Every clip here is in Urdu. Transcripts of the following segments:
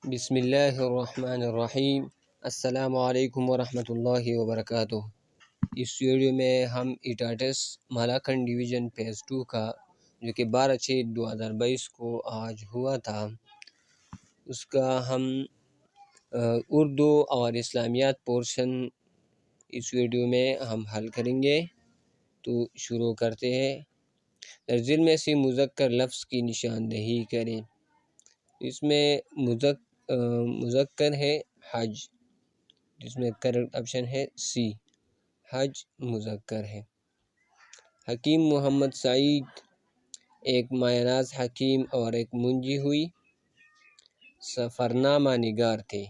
بسم اللہ الرحمن الرحیم۔ السلام علیکم ورحمۃ اللہ وبرکاتہ۔ اس ویڈیو میں ہم ایٹاٹس مالاکنڈ ڈویژن فیز 2 کا جو کہ 12/6/2022 کو آج ہوا تھا، اس کا ہم اردو اور اسلامیات پورشن اس ویڈیو میں ہم حل کریں گے۔ تو شروع کرتے ہیں۔ درجل میں سے مذکر لفظ کی نشاندہی کریں۔ اس میں مذکر ہے حج، جس میں کریکٹ آپشن ہے سی، حج مذکر ہے۔ حکیم محمد سعید ایک مایہ ناز حکیم اور ایک منجی ہوئی سفرنامہ نگار تھے،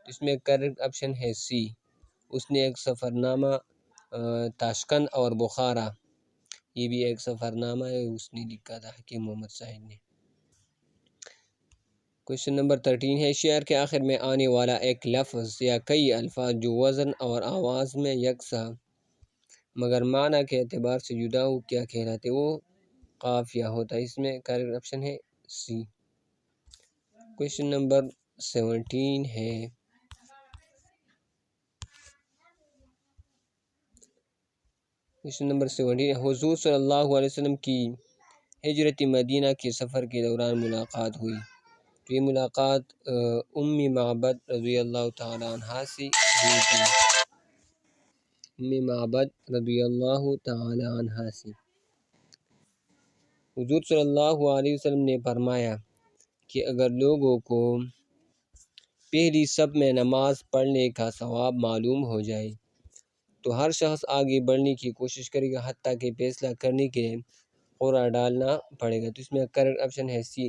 اس میں کریکٹ آپشن ہے سی، اس نے ایک سفرنامہ تاشقند اور بخارا، یہ بھی ایک سفرنامہ ہے، اس نے لکھا تھا حکیم محمد سعید نے۔ کوشچن نمبر 13 ہے، شعر کے آخر میں آنے والا ایک لفظ یا کئی الفاظ جو وزن اور آواز میں یکساں مگر معنی کے اعتبار سے جدا ہو کیا کہلاتے؟ وہ قافیہ ہوتا ہے، اس میں کریکٹ آپشن ہے سی۔ کوشچن نمبر 17 ہے، حضور صلی اللہ علیہ وسلم کی ہجرت مدینہ کے سفر کے دوران ملاقات ہوئی، تو یہ ملاقات ام معبد رضی اللہ تعالی عنہ سے ہوئی تھی، ام معبد رضی اللہ تعالی عنہ سے۔ حضور صلی اللہ علیہ وسلم نے فرمایا کہ اگر لوگوں کو پہلی صف میں نماز پڑھنے کا ثواب معلوم ہو جائے تو ہر شخص آگے بڑھنے کی کوشش کرے گا، حتیٰ کہ فیصلہ کرنے کے لیے قرعہ ڈالنا پڑے گا، تو اس میں کریکٹ آپشن ہے سی،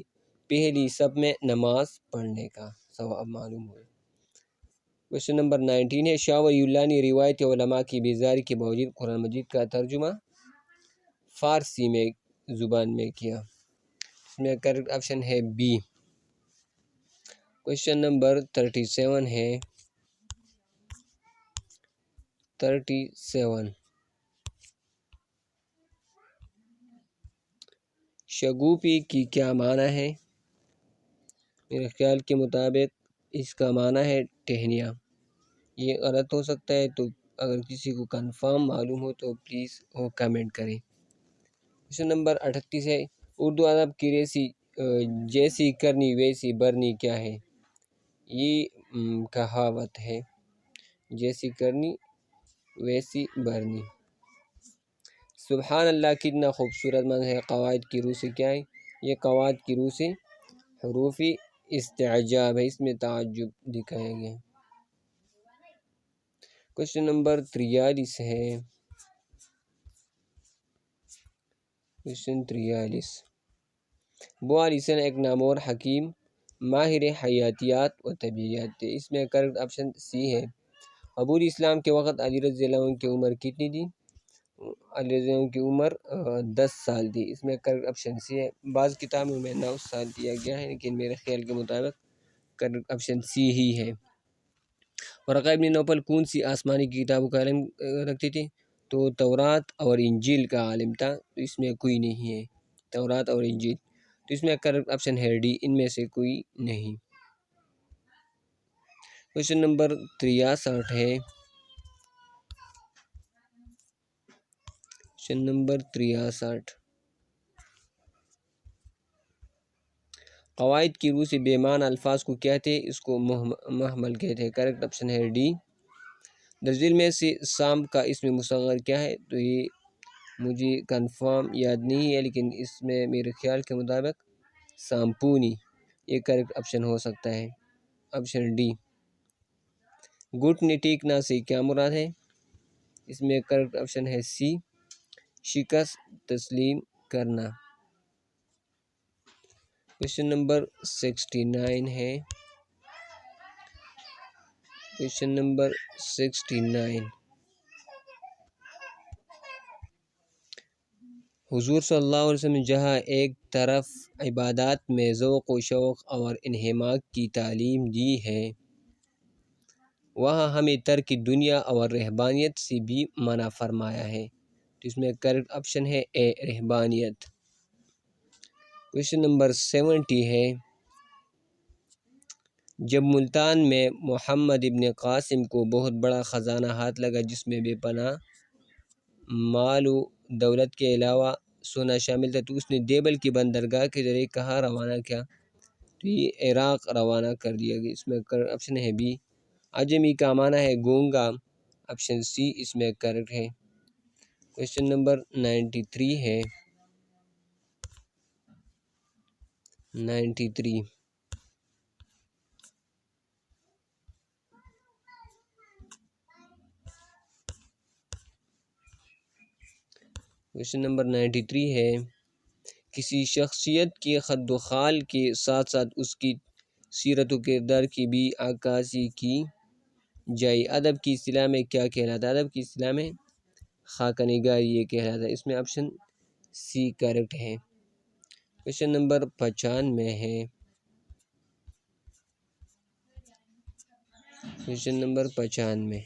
پہلی صف میں نماز پڑھنے کا ثواب معلوم ہو۔ کوشچن نمبر 19 ہے، شاہ ولی اللہ نے روایت علماء کی بیزاری کے باوجود قرآن مجید کا ترجمہ فارسی میں زبان میں کیا، اس میں کریکٹ آپشن ہے بی۔ کوشچن نمبر 37 ہے، 37 شگوفی کی کیا معنی ہے؟ میرے خیال کے مطابق اس کا معنی ہے ٹہنیاں، یہ غلط ہو سکتا ہے، تو اگر کسی کو کنفرم معلوم ہو تو پلیز وہ کمنٹ کریں۔ کوشچن نمبر 38 ہے، اردو ادب کی جیسی کرنی ویسی برنی کیا ہے؟ یہ کہاوت ہے، جیسی کرنی ویسی برنی۔ سبحان اللہ کتنا خوبصورت منظر ہے، قواعد کی روح سے کیا ہے؟ یہ قواعد کی روح سے حروف استعجاب ہے، اس میں تعجب دکھایا گیا ہے۔ کوشچن نمبر 43 ہے، کوشچن 43 ابو علی حسن ایک نامور حکیم ماہر حیاتیات و طبیعیات تھے، اس میں کریکٹ آپشن سی ہے۔ عبور اسلام کے وقت علی رضی اللہ عنہ کی عمر کتنی تھی؟ علی رضی اللہ عنہ کی عمر 10 سال تھی، اس میں کریکٹ آپشن سی ہے۔ بعض کتابوں میں 9 سال دیا گیا ہے، لیکن میرے خیال کے مطابق کریکٹ آپشن سی ہی ہے۔ ورقہ ابن نوفل کون سی آسمانی کتابوں کا علم رکھتے تھے؟ تو تورات اور انجیل کا عالم تھا، تو اس میں کوئی نہیں ہے، تورات اور انجیل، تو اس میں کریکٹ آپشن ہے ڈی، ان میں سے کوئی نہیں۔ کوشچن نمبر 63 ہے، کوشچن نمبر 63 قواعد کی روح سے بے معنی الفاظ کو کہتے؟ اس کو محمل کہتے ہیں، کریکٹ آپشن ہے ڈی۔ درجل میں سے سام کا اسم مصغر کیا ہے؟ تو یہ مجھے کنفرم یاد نہیں ہے، لیکن اس میں میرے خیال کے مطابق سامپونی، یہ کریکٹ آپشن ہو سکتا ہے، آپشن ڈی۔ گھٹنے ٹیکنا سے کیا مراد ہے؟ اس میں کریکٹ آپشن ہے سی، شکست تسلیم کرنا۔ کوشچن نمبر 69 ہے، کوشچن نمبر 69 حضور صلی اللہ علیہ وسلم جہاں ایک طرف عبادات میں ذوق و شوق اور انہماک کی تعلیم دی ہے، وہاں ہمیں ترک دنیا اور رہبانیت سے بھی منع فرمایا ہے، تو اس میں کریکٹ آپشن ہے اے، رہبانیت۔ کوشچن نمبر 70 ہے، جب ملتان میں محمد ابن قاسم کو بہت بڑا خزانہ ہاتھ لگا جس میں بے پناہ مال و دولت کے علاوہ سونا شامل تھا، تو اس نے دیبل کی بندرگاہ کے ذریعے کہاں روانہ کیا؟ تو یہ عراق روانہ کر دیا گیا۔ اس میں آپشن ہے بی۔ عجمی کا معنی ہے گونگا، آپشن سی اس میں کریکٹ ہے۔ کویشچن نمبر 93 ہے 93۔ کویشچن نمبر 93 ہے، کسی شخصیت کی خد و خال کے ساتھ ساتھ اس کی سیرت و کردار کی بھی عکاسی کی جائے، ادب کی اصطلاح میں کیا کہلاتا ہے؟ ادب کی اصطلاح میں خاکہ نگاری یہ کہلاتا ہے۔ اس میں آپشن سی کریکٹ ہے۔ کویشچن نمبر 95 ہے، کویشچن نمبر 95۔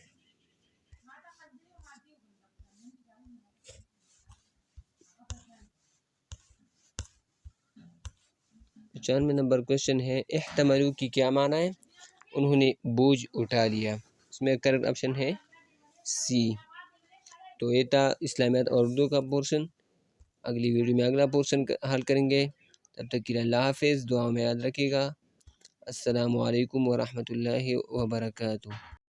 95 نمبر کویشچن ہے، احتملوا کی کیا معنی ہے؟ انہوں نے بوجھ اٹھا لیا۔ اس میں کریکٹ آپشن ہے سی۔ تو یہ تھا اسلامیات اور اردو کا پورشن۔ اگلی ویڈیو میں اگلا پورشن حل کریں گے۔ تب تک کے لیے اللہ حافظ، دعاؤں میں یاد رکھیے گا۔ السلام علیکم ورحمۃ اللہ وبرکاتہ۔